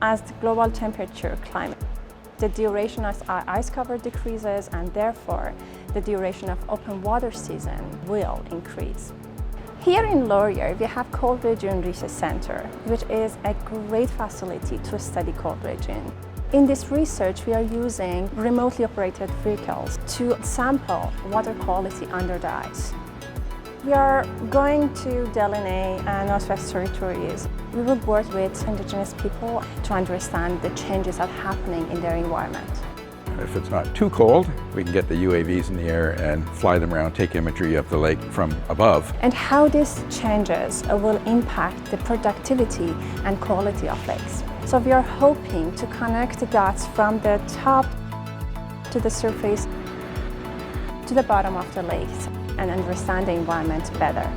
As the global temperature climbs, the duration of ice cover decreases, and therefore the duration of open water season will increase. Here in Laurier, we have Cold Region Research Center, which is a great facility to study cold region. In this research, we are using remotely operated vehicles to sample water quality under the ice. We are going to Delhi and Northwest Territories. We will work with indigenous people to understand the changes that are happening in their environment. If it's not too cold, we can get the UAVs in the air and fly them around, take imagery of the lake from above. And how these changes will impact the productivity and quality of lakes. So we are hoping to connect the dots from the top to the surface to the bottom of the lakes and understand the environment better.